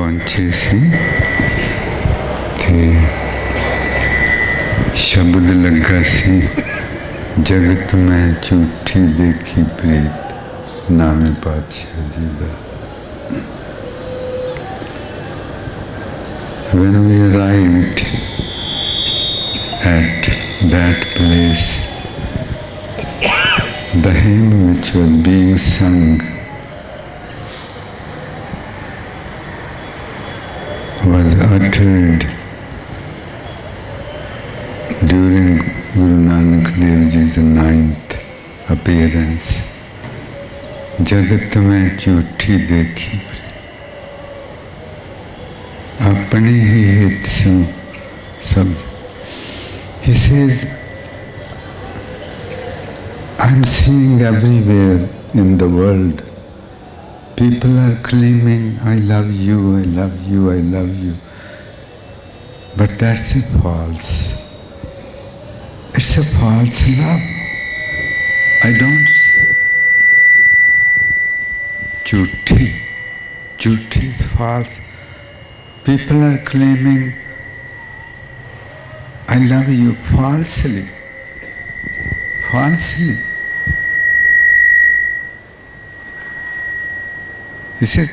पहुंचे सी ते शब्द लगा सी, जगत में झूठी देखी प्रीत, नामे पातशाह जी दा। When we arrived at that place, the hymn which was being sung was uttered during Guru Nanak Dev Ji's 9th appearance. जगत में झूठी देखी, अपने ही हित से सब. He says, I'm seeing everywhere in the world, people are claiming, I love you, I love you, I love you. But that's a false. It's a false love. I don't see. Jhuthi is false. People are claiming, I love you falsely. Falsely. He said,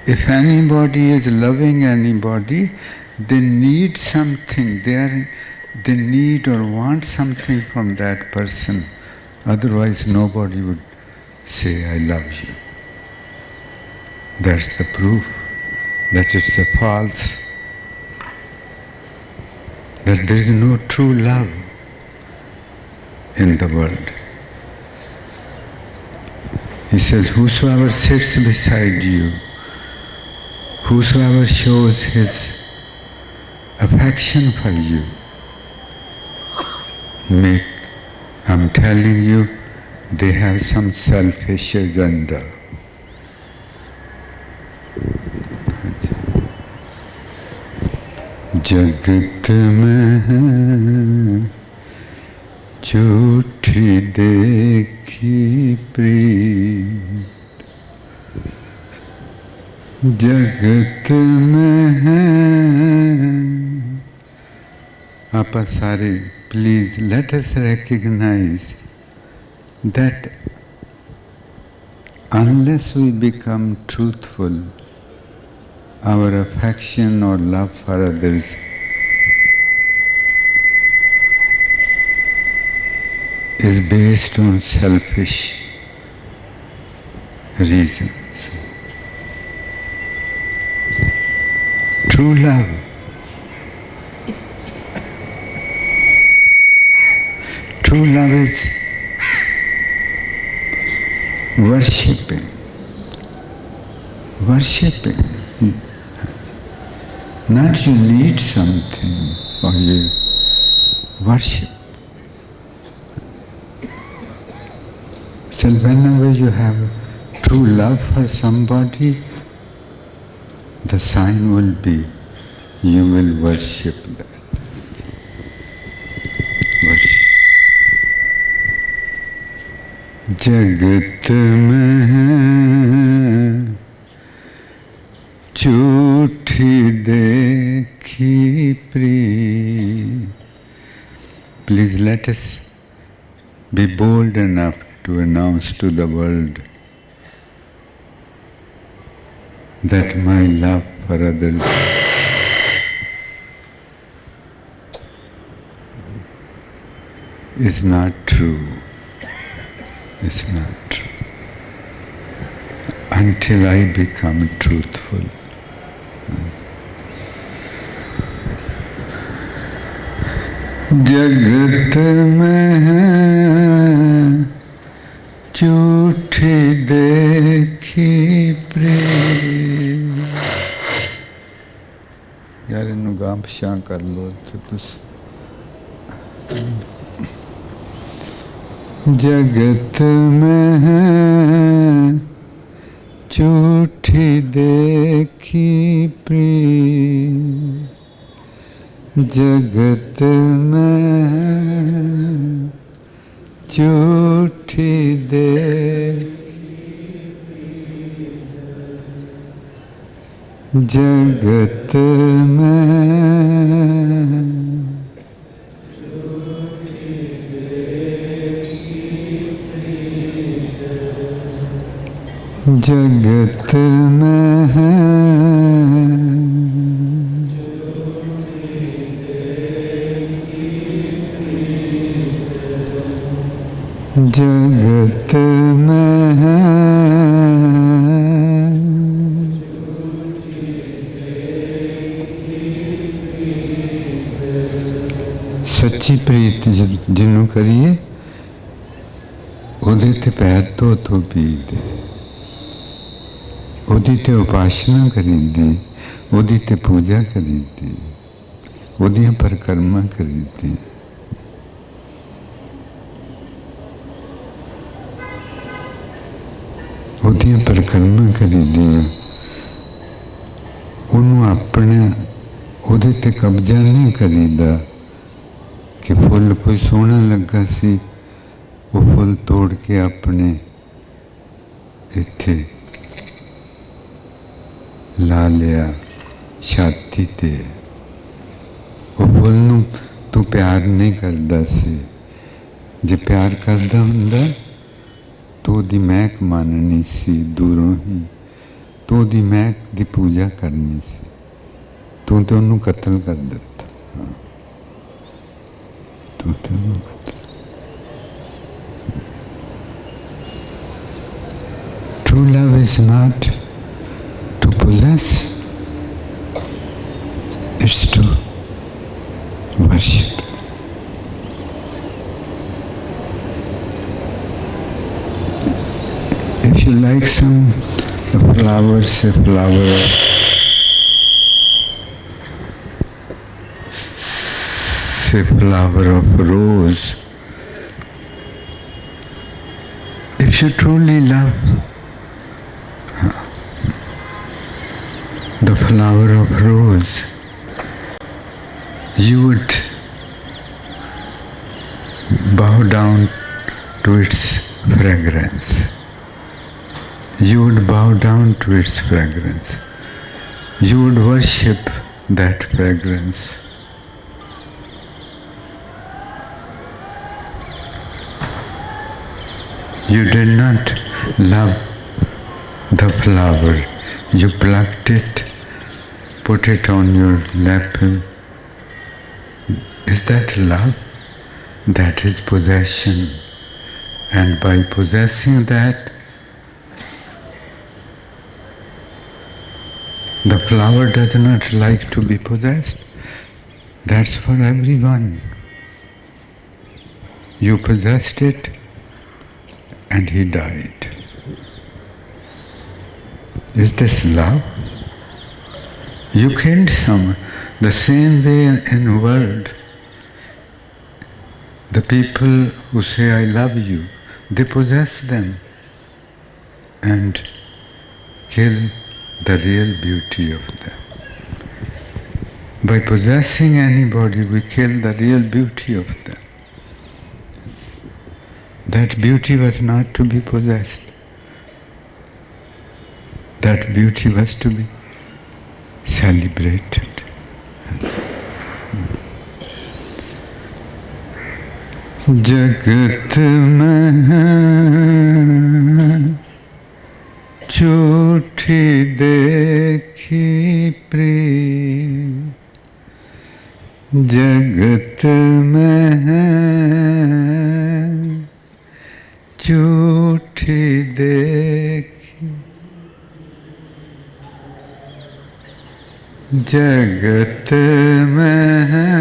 if anybody is loving anybody, they need something. They need or want something from that person. Otherwise, nobody would say, I love you. That's the proof that it's a false, that there is no true love in the world. He says, whosoever sits beside you, whosoever shows his affection for you, I'm telling you, they have some selfish agenda. जगत में झूठी देखी प्रीत, जगत में है. आप सारे please let us recognize that unless we become truthful, our affection or love for others is based on selfish reasons. True love, true love is worshipping. Not you need something or you worship. So whenever you have true love for somebody, the sign will be you will worship that. Worship. Jagat mein झूठी देखी प्रीत. Please let us be bold enough to announce to the world that my love for others is not true. It's not true. Until I become truthful. जगत में है झूठी देखी प्रेम. यार इन्हू गां पछां कर लो तो तुस. जगत में है झूठी देखी प्रेम, जगत में झूठी देखी. जगत में जगत में है जगत में है सच्ची प्रीत जिन्हों करिए ਉਹਦੇ ਤੇ ਪੈਰ ਧੋ ਪੀਦੇ ਉਹਦੀ ਤੇ ਉਪਾਸਨਾ ਕਰੀਦੀ ਉਹਦੀ ਤੇ ਪੂਜਾ ਕਰੀਦੀ ਉਹਦੀਆਂ ਪਰਿਕਰਮਾ ਕਰੀਦੀ ਉਹਦੀਆਂ ਪਰਿਕਰਮਾ ਕਰੀਦੀਆਂ ਉਹਨੂੰ ਆਪਣੇ ਉਹਦੇ ਤੇ ਕਬਜ਼ਾ ਨਹੀਂ ਕਰੀਦਾ ਕਿ ਫੁੱਲ ਕੋਈ ਸੋਹਣਾ ਲੱਗਾ ਸੀ ਉਹ ਫੁੱਲ ਤੋੜ ਕੇ ਆਪਣੇ ਇੱਥੇ ਲਾ ਲਿਆ ਛਾਤੀ ਤੇ ਉਹ ਫੁੱਲ ਨੂੰ ਤੂੰ ਪਿਆਰ ਨਹੀਂ ਕਰਦਾ ਸੀ ਜੇ ਪਿਆਰ ਕਰਦਾ ਹੁੰਦਾ ਤੂੰ ਉਹਦੀ ਮਹਿਕ ਮੰਨਣੀ ਸੀ ਦੂਰੋਂ ਹੀ ਤੂੰ ਉਹਦੀ ਮਹਿਕ ਦੀ ਪੂਜਾ ਕਰਨੀ ਸੀ ਤੂੰ ਤੇ ਉਹਨੂੰ ਕਤਲ ਕਰ ਦਿੱਤਾ ਤੂੰ ਤੇ ਉਹਨੂੰ True love is not to possess, it's to worship. If you like some flowers, a flower, say flower of rose, if you truly love the flower of rose, you would bow down to its fragrance. You would bow down to its fragrance. You would worship that fragrance. You did not love the flower. You plucked it, put it on your lap. Is that love? That is possession. And by possessing that, the flower does not like to be possessed. That's for everyone. You possessed it and he died. Is this love? You killed someone. The same way in the world, the people who say I love you, they possess them and kill the real beauty of them. By possessing anybody, we kill the real beauty of them. That beauty was not to be possessed. That beauty was to be celebrated. जगत में झूठी देखी प्रीत जगत में झूठी देखी जगत में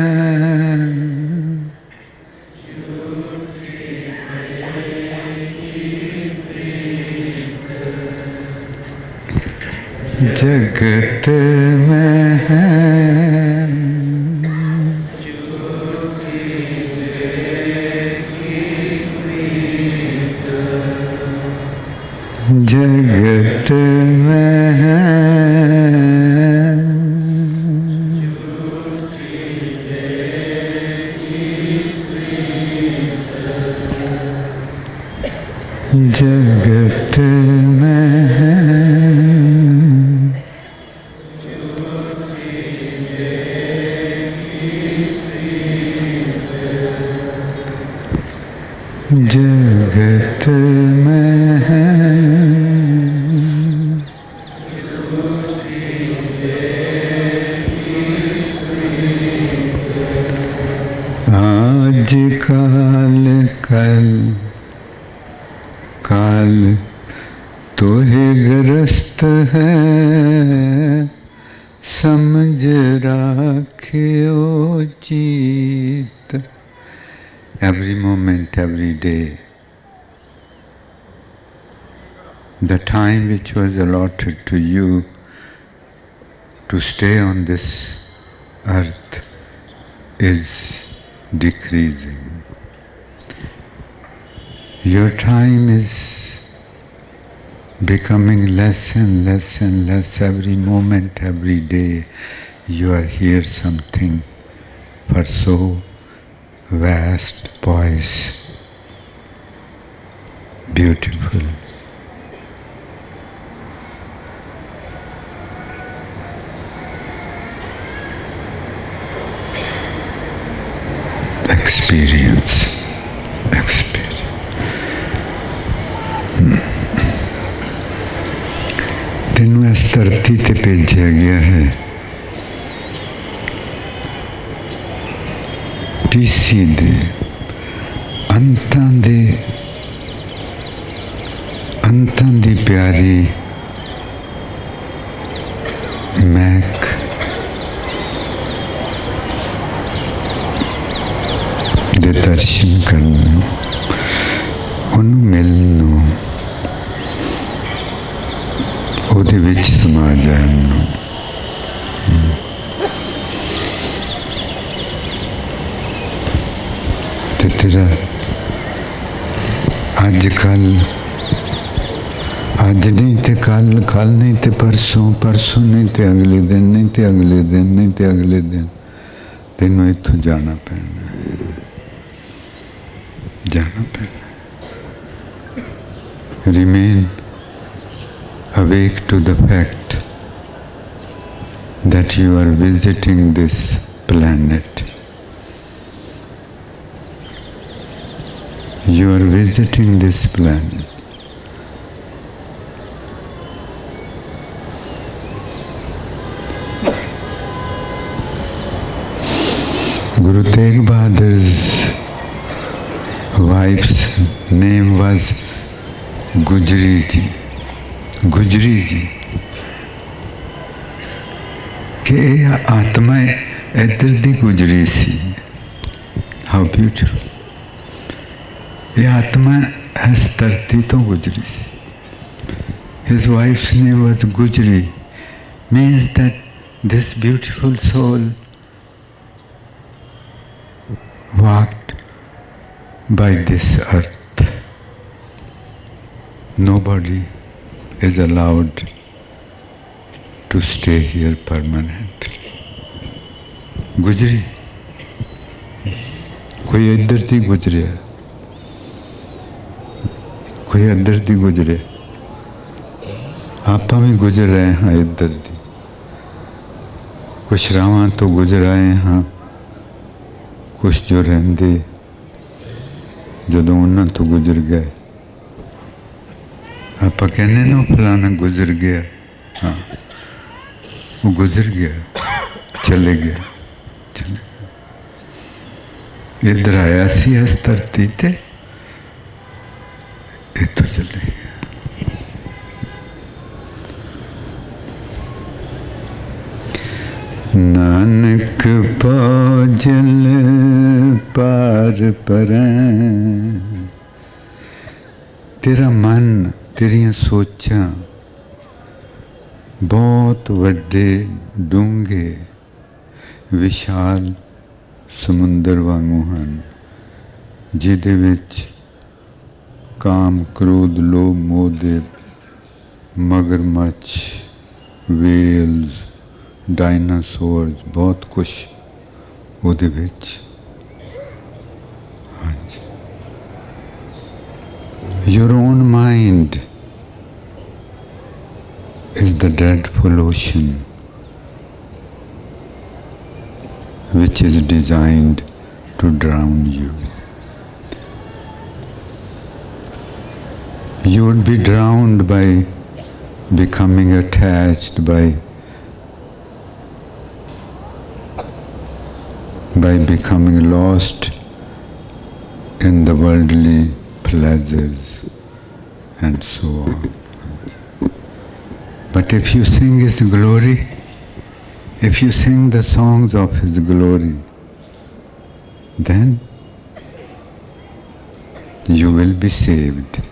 जगत में जगत में जगत में छल काल तोहे ग्रस्त है, समझ राखियो जीत. Every moment, every day, the time which was allotted to you to stay on this earth is decreasing. Your time is becoming less and less and less every moment, every day. You are here something for so vast, poise, beautiful. Experience. ਤੈਨੂੰ ਇਸ ਧਰਤੀ ਤੇ ਭੇਜਿਆ ਗਿਆ ਹੈ ਟੀਸੀ ਦੇ ਅੰਤਾਂ ਦੀ ਪਿਆਰੀ ਮਹਿਕ ਦੇ ਦਰਸ਼ਨ ਕਰਨ ਨੂੰ, ਉਹਨੂੰ ਮਿਲਣ ਨੂੰ, ਉਹਦੇ ਵਿੱਚ ਸਮਾ ਜਾਣ ਨੂੰ. ਤੇ ਤੇਰਾ ਅੱਜ ਨਹੀਂ ਤੇ ਕੱਲ, ਕੱਲ ਨਹੀਂ ਤੇ ਪਰਸੋਂ, ਪਰਸੋਂ ਨਹੀਂ ਤੇ ਅਗਲੇ ਦਿਨ, ਨਹੀਂ ਤੇ ਅਗਲੇ ਦਿਨ, ਨਹੀਂ ਤੇ ਅਗਲੇ ਦਿਨ ਤੈਨੂੰ ਇੱਥੋਂ ਜਾਣਾ ਪੈਣਾ, ਜਾਣਾ ਪੈਣਾ. Remain awake to the fact that you are visiting this planet. You are visiting this planet. Guru Tegh Bahadur's wife's name was Gujri ji. गुजरी जी कि यह आत्मा इधर दी गुजरी सी. How beautiful. यह आत्मा इस धरती तो गुजरी सी. His wife's name was Gujri, means that this beautiful soul walked by this earth. Nobody is allowed to stay here permanently. गुजरी कोई इधर दी गुजरिया, कोई इधर दी गुजरे. आप भी गुजर रहे हैं इधर दी. कुछ रावां तो गुजर आए हैं, कुछ जो रहंदे जदों उन्हां तो गुजर गए. आप कहने ना फलाना गुजर गया. हाँ, वो गुजर गया, चले गया, चले गया. इधर आया सी इस धरती ते, इथों चले गया. नानक पाजल पार परें. तेरा मन, तेरियां सोचां बहुत वड्डे डूंघे विशाल समुंदर वांगू हैं, जिहदे विच काम, क्रोध, लोभ, मोह दे मगरमच्छ, वेल्स, डायनासोर्स, बहुत कुछ उहदे विच. Your own mind is the dreadful ocean which is designed to drown you. You would be drowned by becoming attached, by becoming lost in the worldly pleasures and so on. But if you sing His glory, if you sing the songs of His glory, then you will be saved.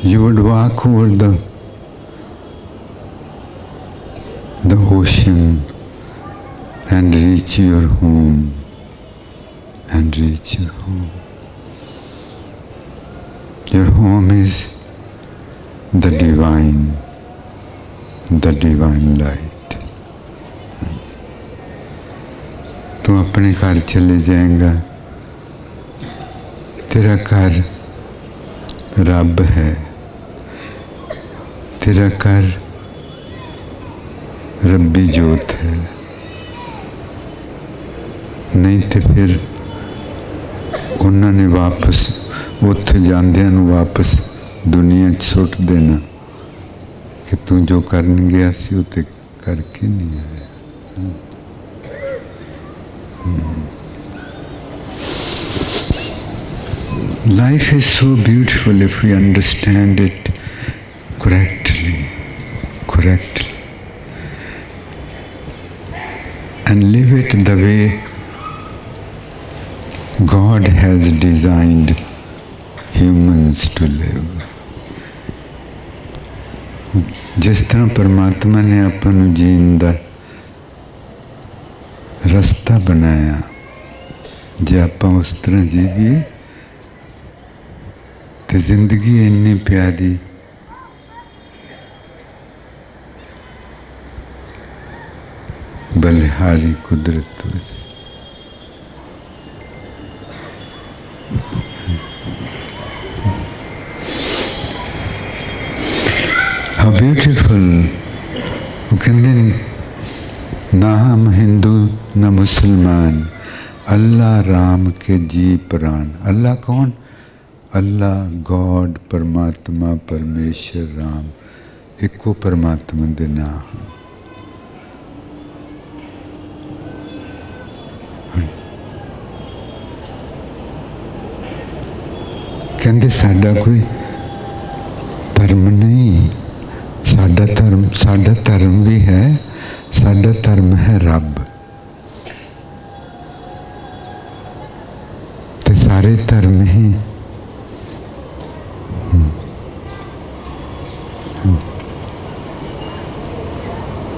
You would walk over the ocean and reach your home, and reach your home. Your home is the divine light. तू अपने घर चले जाएगा, तेरा घर रब है, तेरा घर रब्बी जोत है। नहीं तो फिर उन्होंने वापस उत्थे जांदियां नूं वापस दुनिया च सुट देना कि तू जो करन गया सी वो ते करके नहीं आया। Life is so beautiful if we understand it correctly, and live it the way God has designed humans to live. जिस तरह परमात्मा ने अपन नूं जीण दा रस्ता बनाया, जे आपां उस तरह जीवीए तो जिंदगी इन्नी प्यारी बलिहारी कुदरत। How beautiful! वो कहते ना हम हिंदू ना मुसलमान, अल्लाह राम के जी प्राण। अल्लाह कौन? अल्लाह गॉड, परमात्मा, परमेश्वर, राम, इको परमात्मा दे नाम। कहते साडा कोई धर्म नहीं, साडा धर्म भी है, साडा धर्म है रब। ते सारे धर्म ही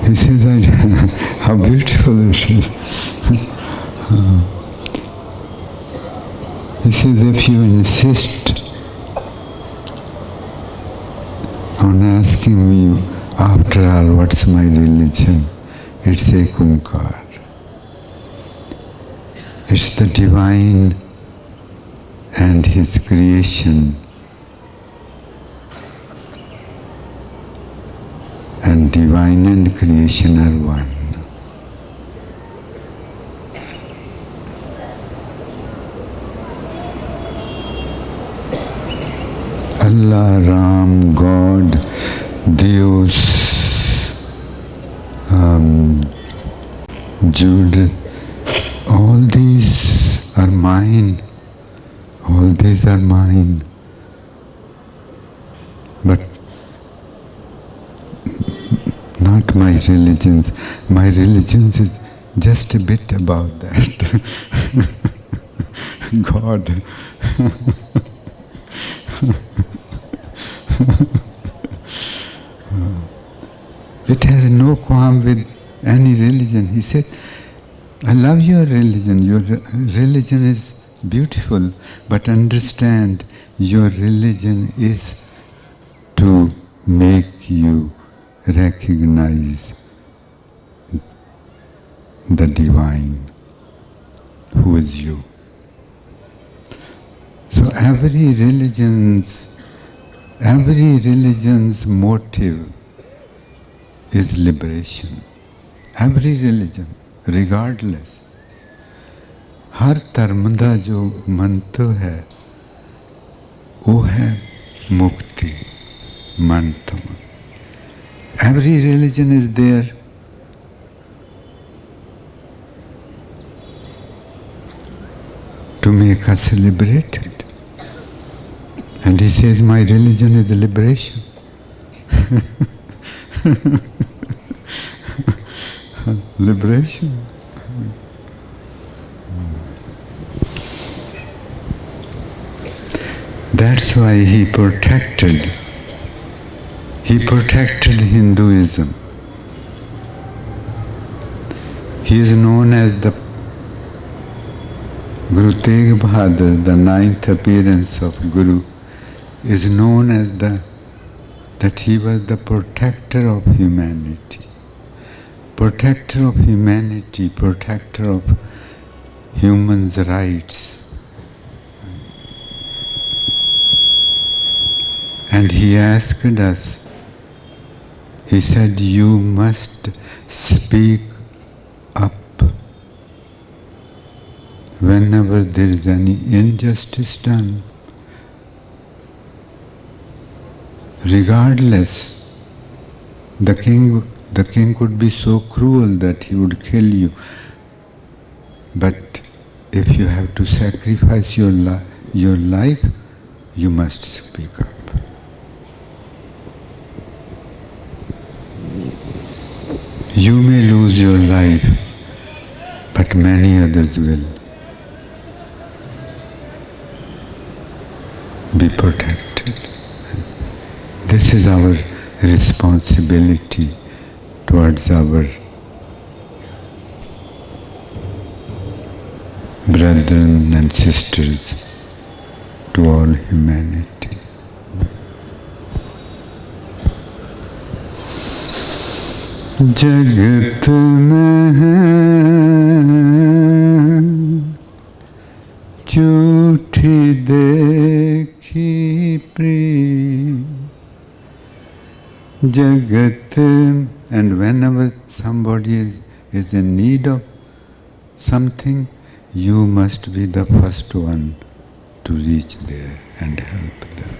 He says that how beautiful it is. He says if you insist on asking me after all what's my religion, it's Ek Onkar. It's the divine and His creation. And divine and creation are one. Allah, Ram, God, Deus, Jude, all these are mine. All these are mine. But not my religions. My religions is just a bit about that. God. It has no qualm with any religion. He said, I love your religion. Your religion is beautiful, but understand your religion is to make you recognize the divine who is you. So every religion's motive is liberation. Every religion, regardless. हर धर्म का जो मंतव है वो है मुक्ति, मंतव. Every religion is there to make us liberated. And he says, my religion is liberation. Liberation. That's why he protected Hinduism. He is known as the Guru Tegh Bahadur, the ninth appearance of Guru, is known as that he was the protector of humanity. Protector of humanity, protector of humans' rights. And he asked us, he said, you must speak up whenever there is any injustice done. Regardless, the king could be so cruel that he would kill you. But if you have to sacrifice your life, you must speak up. You may lose your life, but many others will be protected. This is our responsibility towards our brethren and sisters, to all humanity. जगत में झूठी देखी प्रेम जगत. And whenever somebody is in need of something, you must be the first one to reach there and help them.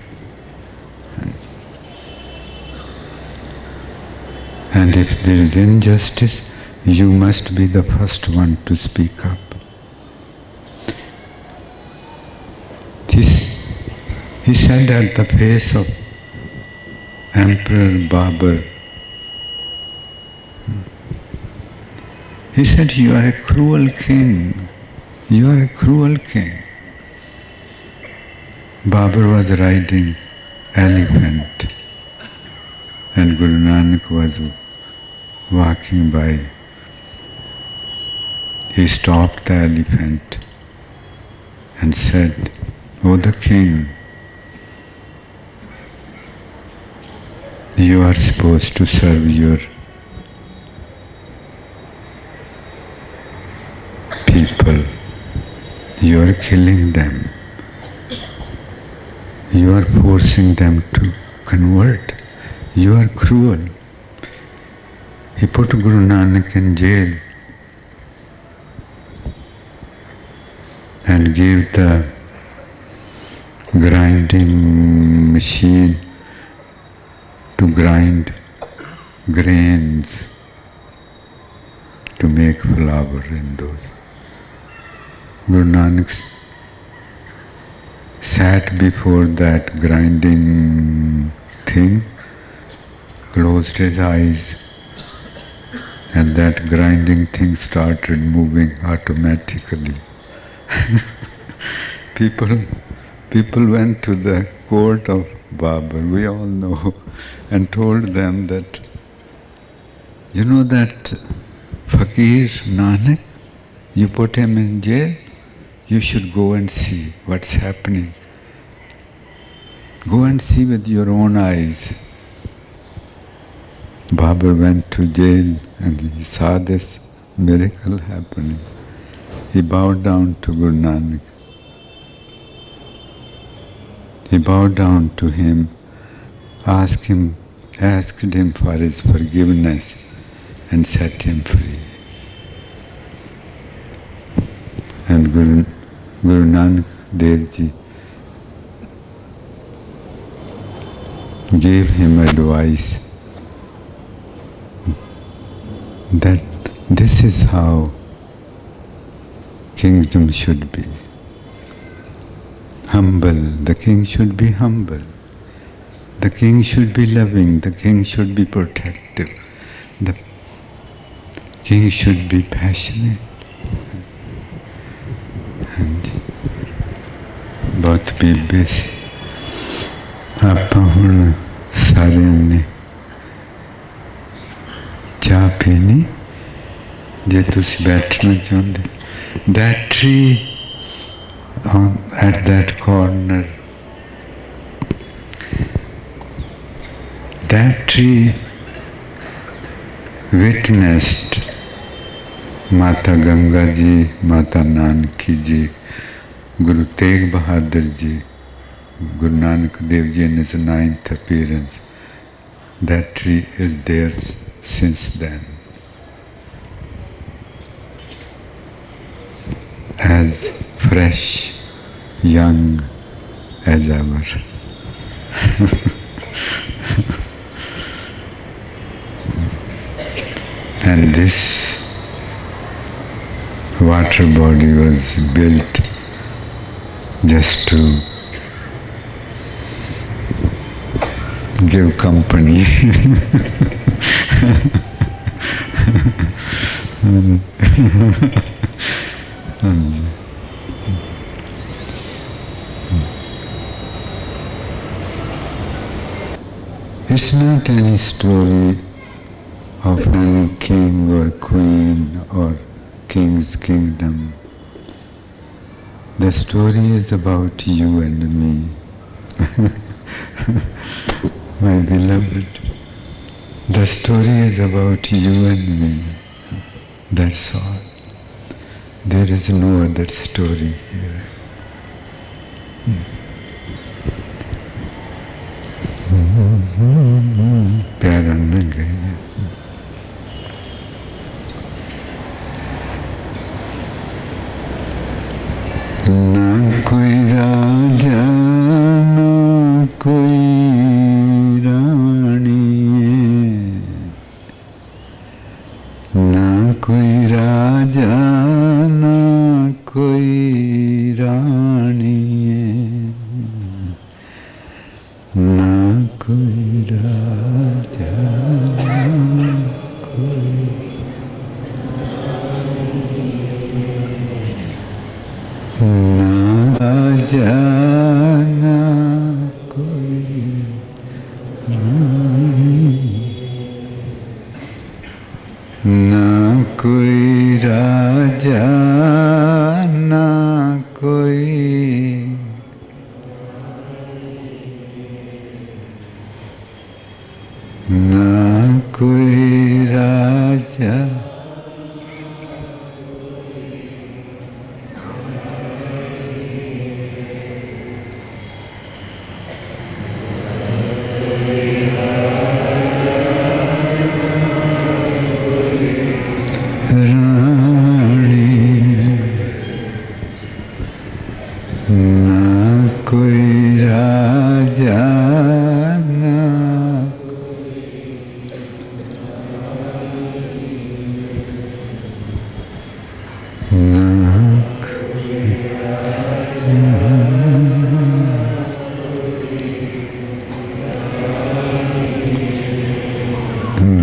And if there is injustice, you must be the first one to speak up. He said at the face of Emperor Babur, he said, you are a cruel king. You are a cruel king. Babur was riding elephant and Guru Nanak was walking by. He stopped the elephant and said, "O the king, you are supposed to serve your people. You are killing them. You are forcing them to convert. You are cruel." He put Guru Nanak in jail and gave the grinding machine to grind grains to make flour in those. Guru Nanak sat before that grinding thing, closed his eyes, and that grinding thing started moving automatically. People went to the court of Babur, we all know, and told them that, you know that Fakir Nanak, you put him in jail, you should go and see what's happening. Go and see with your own eyes. Babur went to jail and he saw this miracle happening. He bowed down to Guru Nanak. He bowed down to him, asked him for his forgiveness and set him free. And Guru Nanak Dev Ji gave him advice that this is how kingdom should be. humble. The king should be humble. The king should be loving. The king should be protective. The king should be passionate. And बहुत बीबे से आप हुण सारिਆਂ ने चाह पीनी जे तुसी बैठना चाहुंदे. That tree at that corner, that tree witnessed Mata Ganga ji, Mata Nanaki ji, Guru Tegh Bahadur ji, Guru Nanak Dev ji in his 9th appearance. That tree is there since then, as fresh, young as ever. And this water body was built just to give company. It's not any story of any king or queen or king's kingdom. The story is about you and me. My beloved, the story is about you and me. That's all. There is no other story here. प्यारा न गए. ना कोई राजा ना कोई रानी, ना कोई राजा ना कोई रानी, ना कोई राजा ना कोई. राजा ना कोई रानी, ना कोई राजा ना कोई, ना कोई राजा.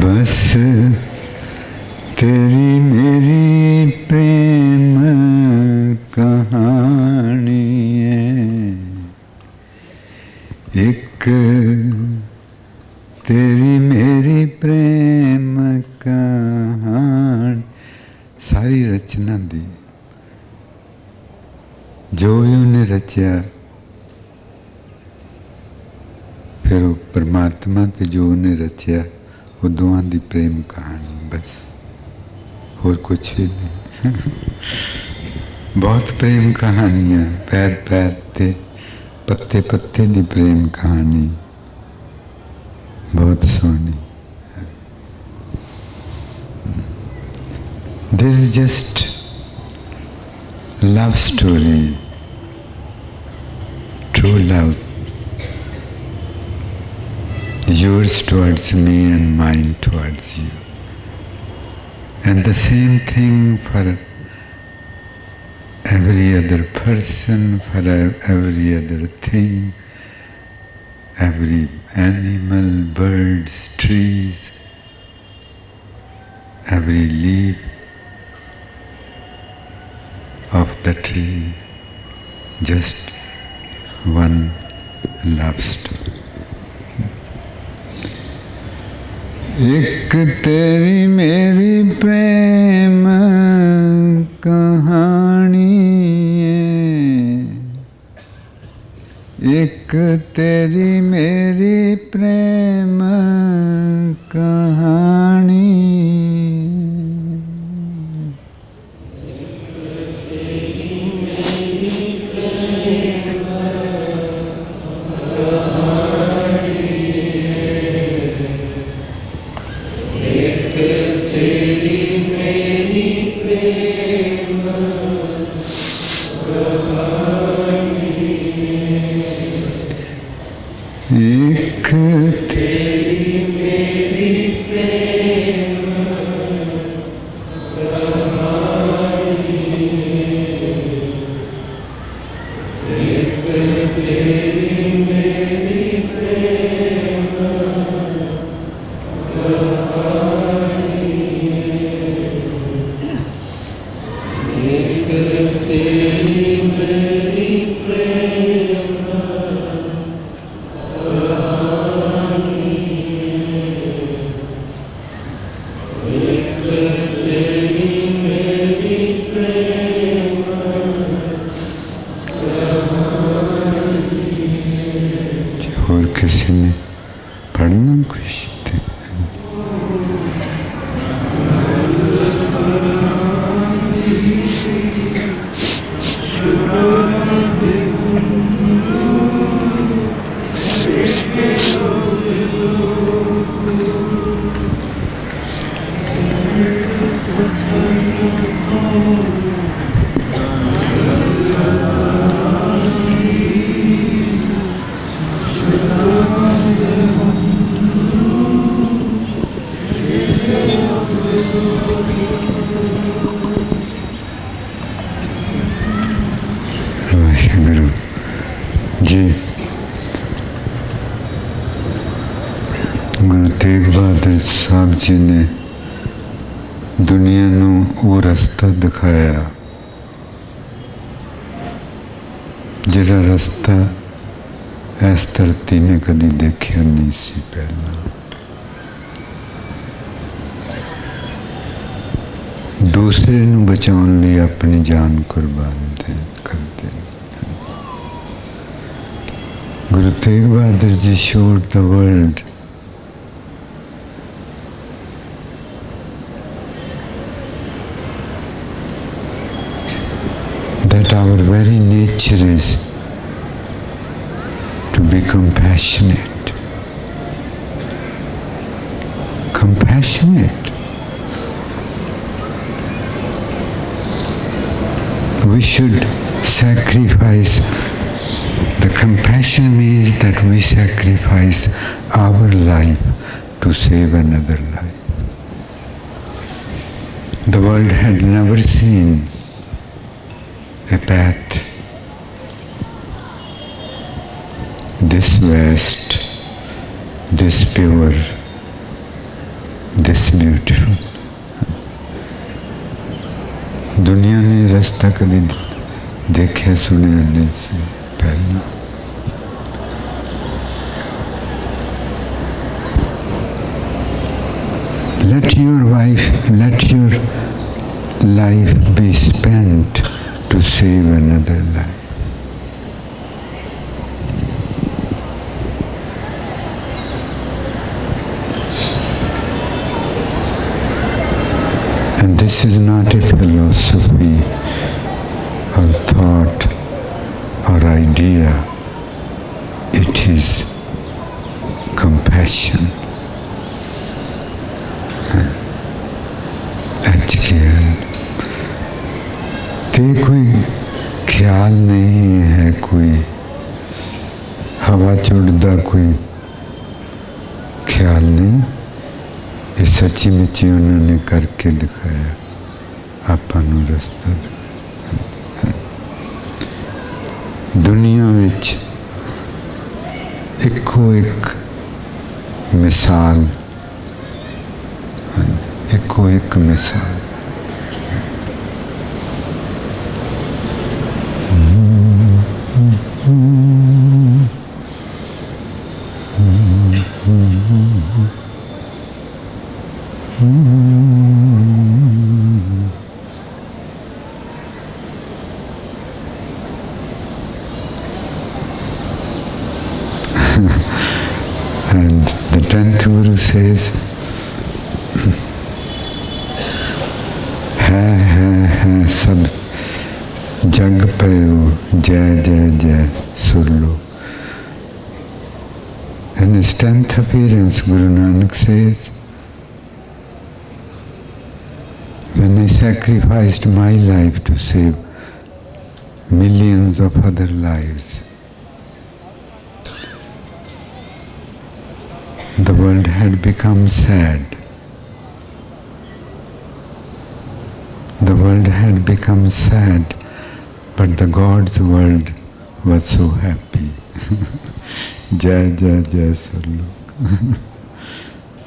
बस तेरी मेरी प्रेम कहानी है, एक तेरी मेरी प्रेम कहानी. सारी रचना दी जो भी उन्हें रचा, फिर वो परमात्मा ते जो उन्हें रचा, वो दोवां दी प्रेम कहानी. बस और कुछ भी नहीं. बहुत प्रेम कहानियाँ, पैर पैर ते पत्ते पत्ते दी प्रेम कहानी बहुत सोहनी. There is just love story, true love, yours towards me and mine towards you. And the same thing for every other person, for every other thing, every animal, birds, trees, every leaf of the tree, just one love story. एक तेरी मेरी प्रेम कहानी है, एक तेरी मेरी प्रेम कहानी। और किसी ने पढ़ना कुछ गुरु तेग बहादुर साहब जी ने दुनिया नूं वो रास्ता दिखाया जिहड़ा रास्ता इस धरती ने कदी देखिया नहीं सी पहला। दूसरे नूं बचाउण लई अपनी जान कुर्बान करते। Guru Tegh Bahadur ji showed the world that our very nature is to be compassionate. Compassionate. We should sacrifice. The compassion means that we sacrifice our life to save another life. The world had never seen a path this vast, this pure, this beautiful. दुनिया ने रास्ता कभी देखा सुना नहीं से पहले। Let your life be spent to save another life. And this is not a philosophy or thought or idea. It is compassion. कोई ख्याल नहीं है, कोई हवा चुड़दा कोई ख्याल नहीं। ये सच्ची मुच्ची उन्होंने करके दिखाया, आपां नूं रस्ता दिखाया। दुनिया विच इक्को एक मिसाल, इक्को एक मिसाल। And the 10th Guru says, है सब जग पयो जय जय जय सुरलो। In his 10th appearance, Guru Nanak says, when I sacrificed my life to save millions of other lives, the world had become sad. The world had become sad, but the God's world was so happy. Jai Jai Jai Surlok.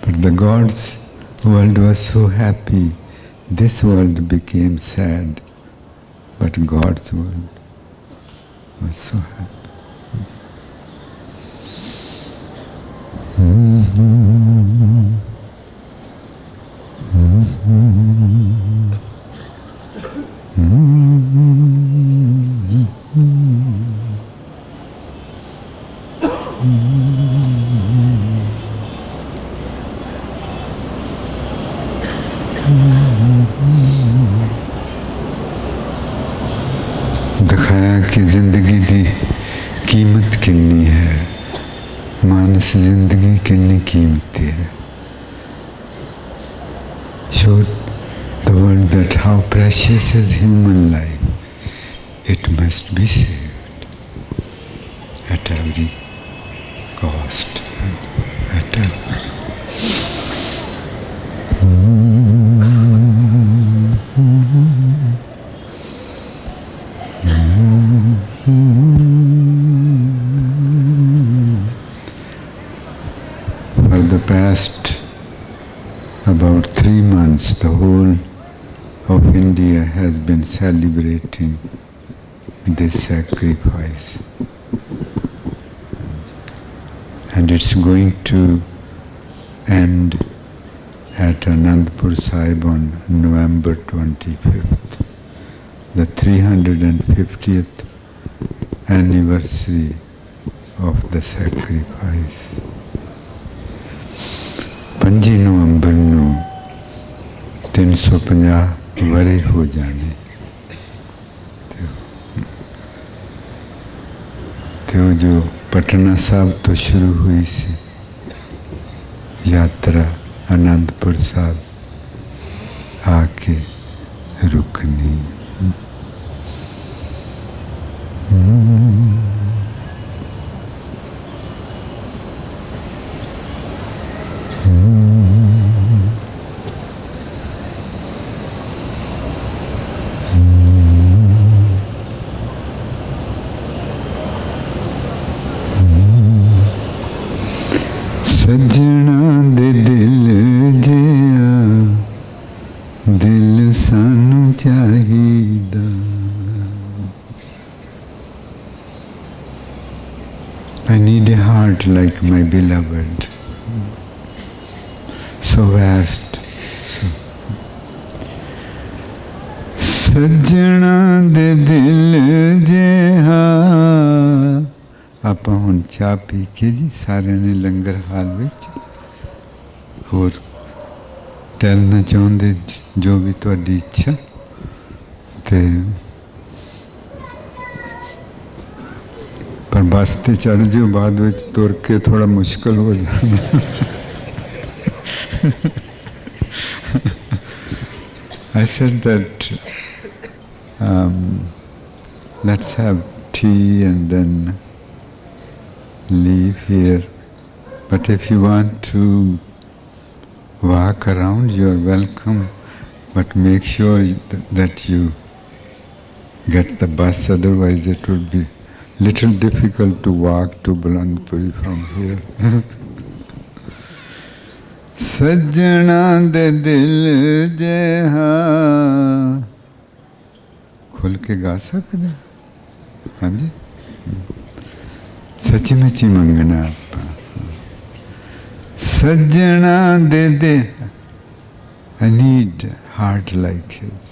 But the God's world was so happy. This world became sad, but God's world was so happy. दिखाया कि जिंदगी दी कीमत कितनी है, मानस जिंदगी कितनी कीमती है। Showed the world that how precious is human life. It must be saved at every cost. At every. For the past about 3 months, the whole of India has been celebrating this sacrifice. And it's going to end at Anandpur Sahib on November 25th, the 350th anniversary of the sacrifice. 5 नवंबर ਨੂੰ 350 ਵਰੇ ਹੋ ਜਾਣੇ ਤੇ ਉਹ ਜੋ ਪਟਨਾ ਸਾਹਿਬ ਤੋਂ ਸ਼ੁਰੂ ਹੋਈ ਸੀ यात्रा आनंदपुर साहब आके रुकनी। सजना दे दिल जिया दिल सानू चाहिदा। I need a heart like my beloved, so vast. सजना दे दिल जिहा। ਆਪਾਂ ਹੁਣ ਚਾਹ ਪੀ ਕੇ ਜੀ ਸਾਰਿਆਂ ਨੇ ਲੰਗਰ ਹਾਲ ਵਿੱਚ ਹੋਰ ਟਹਿਲਣਾ ਚਾਹੁੰਦੇ ਜੋ ਵੀ ਤੁਹਾਡੀ ਇੱਛਾ ਤੇ ਪਰ ਬੱਸ ਤੇ ਚੜ ਜਿਓ ਬਾਅਦ ਵਿੱਚ ਤੁਰ ਕੇ ਥੋੜਾ ਮੁਸ਼ਕਲ ਹੋ ਜਾਣਾ। I said that let's have tea and then leave here, but if you want to walk around, you are welcome, but make sure that you get the bus, otherwise it would be Little difficult to walk to Bulandpuri from here. सज्जना दे दिल जेहा खुल के गा सकते? हाँ जी, सच्ची मुच्ची मंगना आप। सज्जना दे दे, I need heart like his.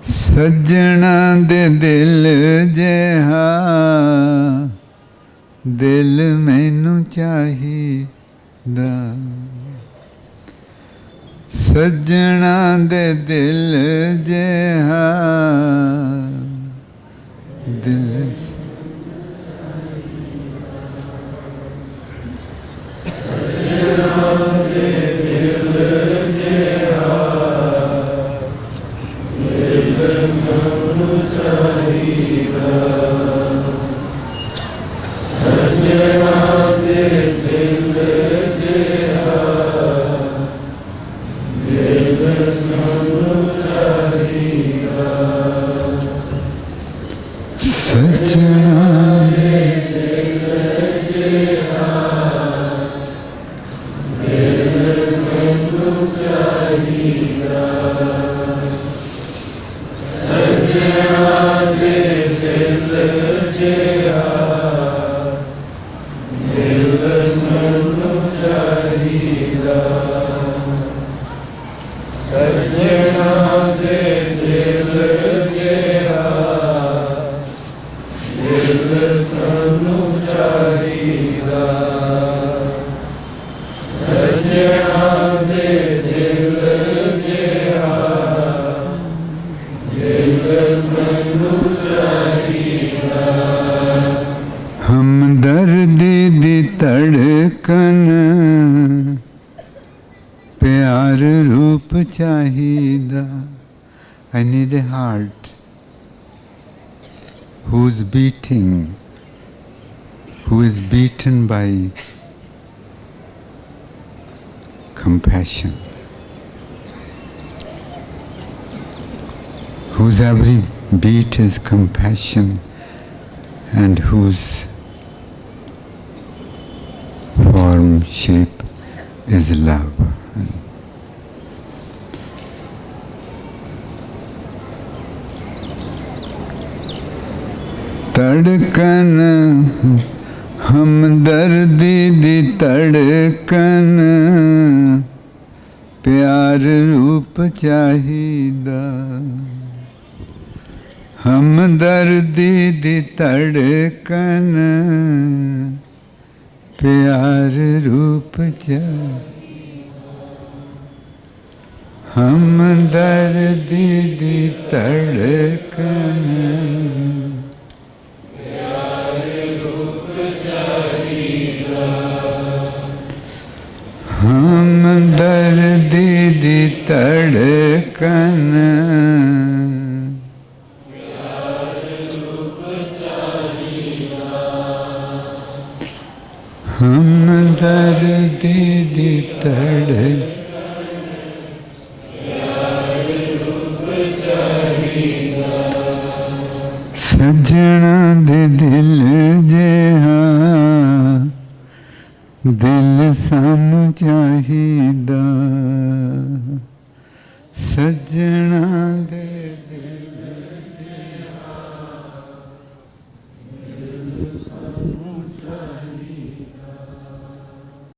सज्जना दे दिल जेहा दिल मैनू चाहिदा। सज्जना दे दिल जेहा दिल हमदर्दी दी धड़कन प्यार रूप चाहिदा। I need a heart who's beating, who is beaten by compassion, whose every beat is compassion, and whose form, shape is love. धड़कन हमदर्दी दी धड़कन प्यार रूप चाहिदा। हमदर्दी दी धड़कन प्यार रूप चाहिदा। हमदर्दी दी धड़कन हमदर्दी दी धड़कन हमदर्दी दी धड़कन सजना दे दिल जेहा दिल सानू चाहिदा। सजना दे दिल